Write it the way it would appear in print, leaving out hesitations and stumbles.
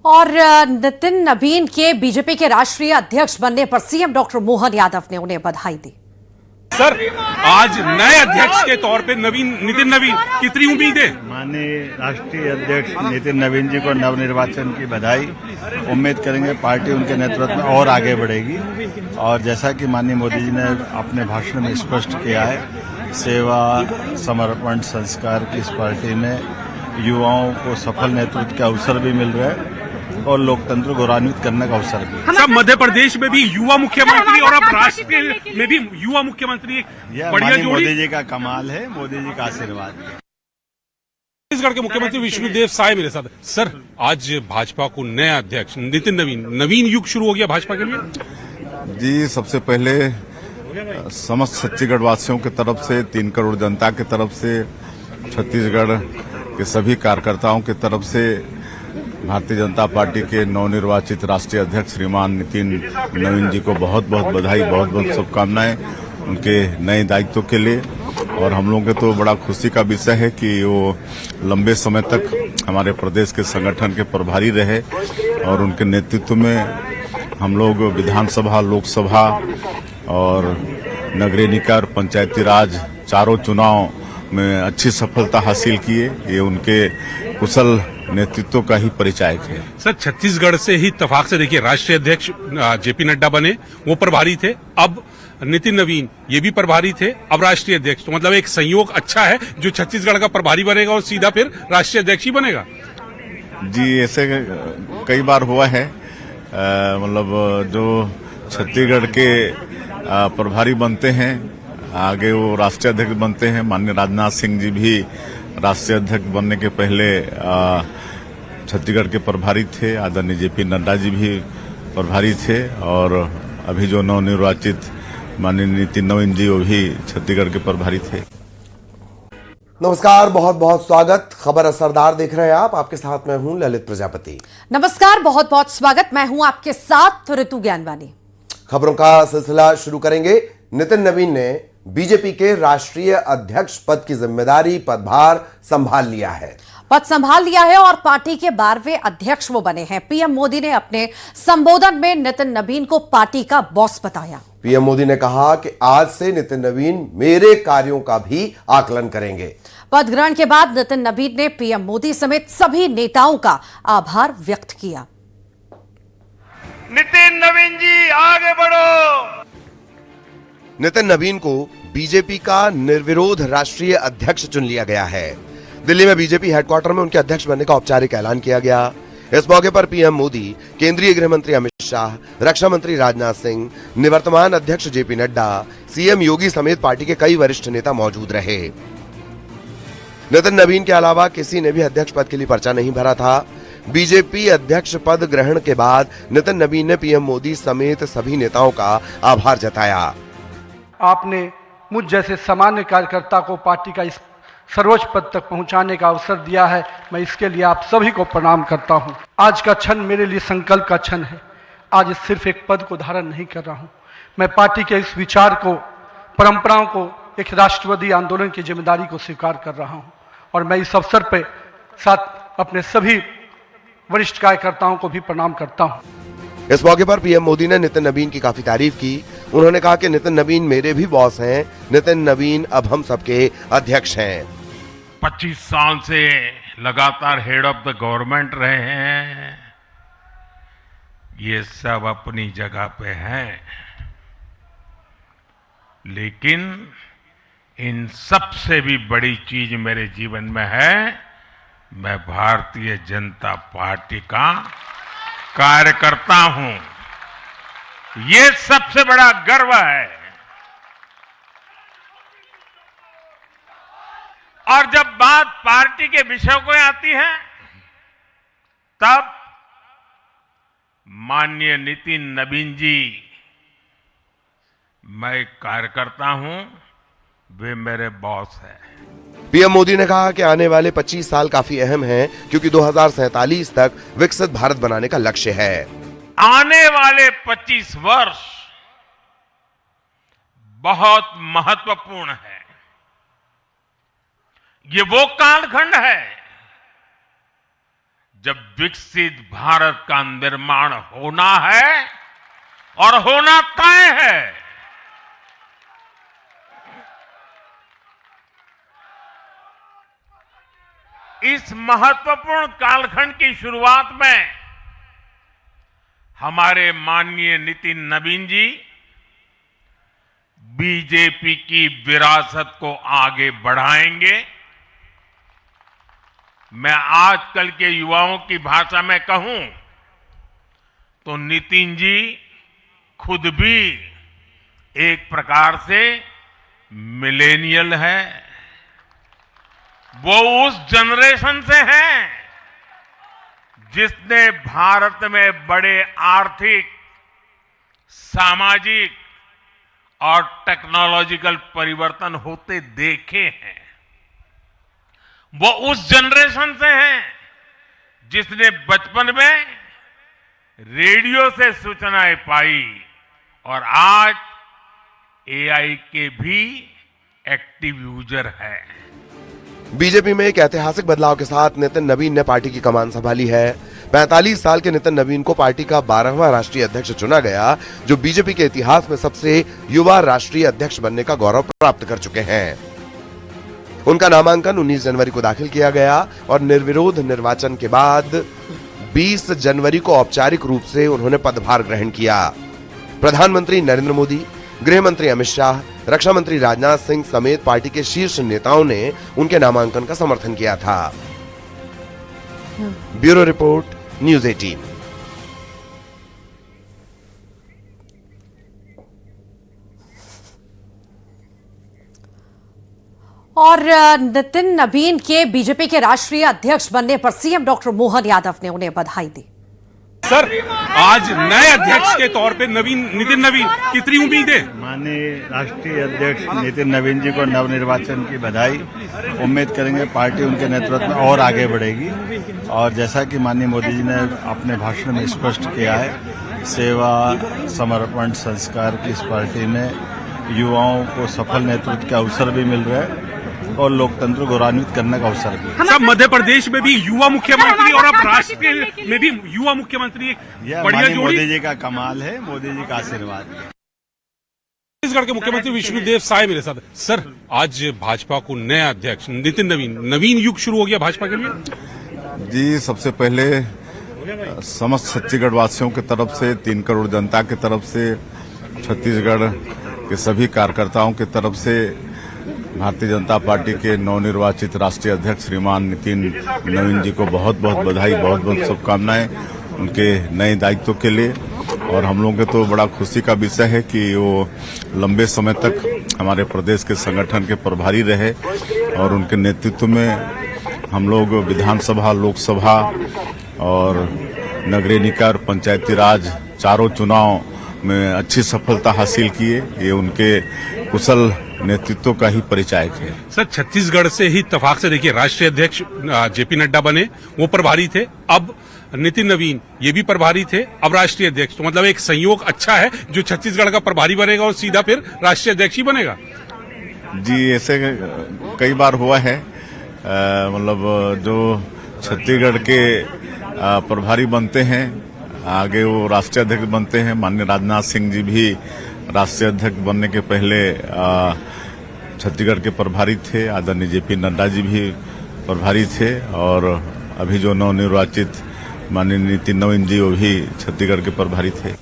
और नितिन नवीन के बीजेपी के राष्ट्रीय अध्यक्ष बनने पर सीएम डॉक्टर मोहन यादव ने उन्हें बधाई दी। सर, आज नए अध्यक्ष के तौर पे नितिन नवीन कितनी उम्मीदें? माननीय राष्ट्रीय अध्यक्ष नितिन नवीन जी को नवनिर्वाचन की बधाई। उम्मीद करेंगे पार्टी उनके नेतृत्व में और आगे बढ़ेगी। और जैसा कि माननीय मोदी जी ने अपने भाषण में स्पष्ट किया है, सेवा, समर्पण, संस्कार की इस पार्टी में युवाओं को सफल नेतृत्व के अवसर भी मिल रहे हैं और लोकतंत्र को गौरवान्वित करने का अवसर भी। सब मध्य प्रदेश में भी युवा मुख्यमंत्री और अब राष्ट्र में भी युवा मुख्यमंत्री, बढ़िया जोड़ी। मोदी जी का कमाल है, मोदी जी का आशीर्वाद। छत्तीसगढ़ के मुख्यमंत्री विष्णुदेव साय मेरे साथ। सर, आज भाजपा को नया अध्यक्ष नितिन नवीन युग शुरू हो गया भाजपा के लिए। जी, सबसे पहले समस्त छत्तीसगढ़ वासियों की तरफ से, 3 करोड़ जनता की तरफ से, छत्तीसगढ़ के सभी कार्यकर्ताओं की तरफ से भारतीय जनता पार्टी के नवनिर्वाचित राष्ट्रीय अध्यक्ष श्रीमान नितिन नवीन जी को बहुत बहुत बधाई, बहुत बहुत शुभकामनाएं उनके नए दायित्व के लिए। और हम लोगों के तो बड़ा खुशी का विषय है कि वो लंबे समय तक हमारे प्रदेश के संगठन के प्रभारी रहे और उनके नेतृत्व में हम लोग विधानसभा, लोकसभा और नगरीय निकाय, पंचायती राज चारों चुनाव में अच्छी सफलता हासिल किए। ये उनके कुशल नेतृत्व का ही परिचायक है। सर, छत्तीसगढ़ से ही इत्तेफाक से देखिए राष्ट्रीय अध्यक्ष जेपी नड्डा बने, वो प्रभारी थे। अब नितिन नवीन ये भी प्रभारी थे, अब राष्ट्रीय अध्यक्ष। तो मतलब एक संयोग अच्छा है, जो छत्तीसगढ़ का प्रभारी बनेगा और सीधा फिर राष्ट्रीय अध्यक्ष ही बनेगा। जी, ऐसे कई बार हुआ है। मतलब जो छत्तीसगढ़ के प्रभारी बनते हैं, आगे वो राष्ट्रीय अध्यक्ष बनते हैं। माननीय राजनाथ सिंह जी भी राष्ट्रीय अध्यक्ष बनने के पहले छत्तीसगढ़ के प्रभारी थे। आदरणीय जेपी नड्डा जी भी प्रभारी थे और अभी जो नवनिर्वाचित माननीय नितिन नवीन जी वो भी छत्तीसगढ़ के प्रभारी थे। नमस्कार, बहुत बहुत स्वागत। खबर असरदार देख रहे हैं आप, आपके साथ मैं हूं ललित प्रजापति। नमस्कार, बहुत बहुत स्वागत। मैं हूं आपके साथ ऋतु ज्ञानवानी। खबरों का सिलसिला शुरू करेंगे। नितिन नवीन ने बीजेपी के राष्ट्रीय अध्यक्ष पद की जिम्मेदारी, पदभार संभाल लिया है। पद संभाल लिया है और पार्टी के 12वें अध्यक्ष वो बने हैं। पीएम मोदी ने अपने संबोधन में नितिन नवीन को पार्टी का बॉस बताया। पीएम मोदी ने कहा कि आज से नितिन नवीन मेरे कार्यों का भी आकलन करेंगे। पद ग्रहण के बाद नितिन नवीन ने पीएम मोदी समेत सभी नेताओं का आभार व्यक्त किया। नितिन नवीन जी आगे बढ़ो। नितिन नवीन को बीजेपी का निर्विरोध राष्ट्रीय अध्यक्ष चुन लिया गया है। दिल्ली में बीजेपी हेडक्वार्टर में उनके अध्यक्ष बनने का औपचारिक ऐलान किया गया। इस मौके पर पीएम मोदी, केंद्रीय गृह मंत्री अमित शाह, रक्षा मंत्री राजनाथ सिंह, निवर्तमान अध्यक्ष जेपी नड्डा, सीएम योगी समेत पार्टी के कई वरिष्ठ नेता मौजूद रहे। नितिन नवीन के अलावा किसी ने भी अध्यक्ष पद के लिए पर्चा नहीं भरा था। बीजेपी अध्यक्ष पद ग्रहण के बाद नितिन नवीन ने पीएम मोदी समेत सभी नेताओं का आभार जताया। आपने मुझ जैसे सामान्य कार्यकर्ता को पार्टी का इस सर्वोच्च पद तक पहुंचाने का अवसर दिया है। मैं इसके लिए आप सभी को प्रणाम करता हूं। आज का क्षण मेरे लिए संकल्प का क्षण है। आज सिर्फ एक पद को धारण नहीं कर रहा हूं, मैं पार्टी के इस विचार को, परंपराओं को, एक राष्ट्रवादी आंदोलन की जिम्मेदारी को स्वीकार कर रहा हूं। और मैं इस अवसर पर साथ अपने सभी वरिष्ठ कार्यकर्ताओं को भी प्रणाम करता हूं। इस मौके पर पीएम मोदी ने नितिन नवीन की काफी तारीफ की। उन्होंने कहा कि नितिन नवीन मेरे भी बॉस हैं। नितिन नवीन अब हम सबके अध्यक्ष हैं। 25 साल से लगातार हेड ऑफ द गवर्नमेंट रहे हैं। ये सब अपनी जगह पे हैं, लेकिन इन सबसे भी बड़ी चीज मेरे जीवन में है, मैं भारतीय जनता पार्टी का कार्यकर्ता हूं। ये सबसे बड़ा गर्व है। और जब बात पार्टी के विषयों को आती है, तब माननीय नितिन नवीन जी, मैं कार्यकर्ता हूं, वे मेरे बॉस हैं। पीएम मोदी ने कहा कि आने वाले 25 साल काफी अहम हैं, क्योंकि 2047 तक विकसित भारत बनाने का लक्ष्य है। आने वाले 25 वर्ष बहुत महत्वपूर्ण है। ये वो कालखंड है जब विकसित भारत का निर्माण होना है और होना तय है, इस महत्वपूर्ण कालखंड की शुरुआत में हमारे माननीय नितिन नवीन जी बीजेपी की विरासत को आगे बढ़ाएंगे। मैं आजकल के युवाओं की भाषा में कहूं तो नितिन जी खुद भी एक प्रकार से मिलेनियल है। वो उस जनरेशन से हैं जिसने भारत में बड़े आर्थिक, सामाजिक और टेक्नोलॉजिकल परिवर्तन होते देखे हैं। वो उस जनरेशन से हैं जिसने बचपन में रेडियो से सूचनाएं पाई और आज एआई के भी एक्टिव यूजर है। बीजेपी में एक ऐतिहासिक बदलाव के साथ नितिन नवीन ने पार्टी की कमान संभाली है। 45 साल के नितिन नवीन को पार्टी का 12वां राष्ट्रीय अध्यक्ष चुना गया, जो बीजेपी के इतिहास में सबसे युवा राष्ट्रीय अध्यक्ष बनने का गौरव प्राप्त कर चुके हैं। उनका नामांकन 19 जनवरी को दाखिल किया गया और निर्विरोध निर्वाचन के बाद 20 जनवरी को औपचारिक रूप से उन्होंने पदभार ग्रहण किया। प्रधानमंत्री नरेंद्र मोदी, गृह मंत्री अमित शाह, रक्षा मंत्री राजनाथ सिंह समेत पार्टी के शीर्ष नेताओं ने उनके नामांकन का समर्थन किया था। Bureau report, news 18। और नितिन नवीन के बीजेपी के राष्ट्रीय अध्यक्ष बनने पर सीएम डॉक्टर मोहन यादव ने उन्हें बधाई दी। सर, आज नए अध्यक्ष के तौर पे नितिन नवीन कितनी उम्मीदें? माननीय राष्ट्रीय अध्यक्ष नितिन नवीन जी को नवनिर्वाचन की बधाई। उम्मीद करेंगे पार्टी उनके नेतृत्व में और आगे बढ़ेगी। और जैसा कि माननीय मोदी जी ने अपने भाषण में स्पष्ट किया है, सेवा, समर्पण, संस्कार की इस पार्टी में युवाओं को सफल नेतृत्व के अवसर भी मिल रहे हैं और लोकतंत्र को गौरवान्वित करने का अवसर भी। सब मध्य प्रदेश में भी युवा मुख्यमंत्री और अब राष्ट्र में भी युवा मुख्यमंत्री, यह बढ़िया माननीय जोड़ी। मोदी जी का कमाल है, मोदी जी का आशीर्वाद। छत्तीसगढ़ के मुख्यमंत्री विष्णुदेव साय मेरे साथ। सर, आज भाजपा को नया अध्यक्ष नितिन नवीन युग शुरू हो गया भाजपा के लिए। जी, सबसे पहले समस्त छत्तीसगढ़ वासियों की तरफ से, 3 करोड़ जनता की तरफ से, छत्तीसगढ़ के सभी कार्यकर्ताओं की तरफ से भारतीय जनता पार्टी के नवनिर्वाचित राष्ट्रीय अध्यक्ष श्रीमान नितिन नवीन जी को बहुत बहुत बधाई, बहुत बहुत शुभकामनाएं उनके नए दायित्व के लिए। और हम लोगों के तो बड़ा खुशी का विषय है कि वो लंबे समय तक हमारे प्रदेश के संगठन के प्रभारी रहे और उनके नेतृत्व में हम लोग विधानसभा, लोकसभा और नगरीय निकाय और पंचायती राज चारों चुनाव में अच्छी सफलता हासिल किए। ये उनके कुशल नेतृत्व का ही परिचायक है। सर, छत्तीसगढ़ से ही इत्तेफाक से देखिए राष्ट्रीय अध्यक्ष जेपी नड्डा बने, वो प्रभारी थे। अब नितिन नवीन ये भी प्रभारी थे, अब राष्ट्रीय अध्यक्ष। तो मतलब एक संयोग अच्छा है, जो छत्तीसगढ़ का प्रभारी बनेगा और सीधा फिर राष्ट्रीय अध्यक्ष ही बनेगा। जी, ऐसे कई बार हुआ है। मतलब जो छत्तीसगढ़ के प्रभारी बनते हैं, आगे वो राष्ट्रीय अध्यक्ष बनते हैं। माननीय राजनाथ सिंह जी भी राष्ट्रीय अध्यक्ष बनने के पहले छत्तीसगढ़ के प्रभारी थे। आदरणीय जेपी नड्डा जी भी प्रभारी थे और अभी जो नवनिर्वाचित माननीय नितिन नवीन जी वो भी छत्तीसगढ़ के प्रभारी थे।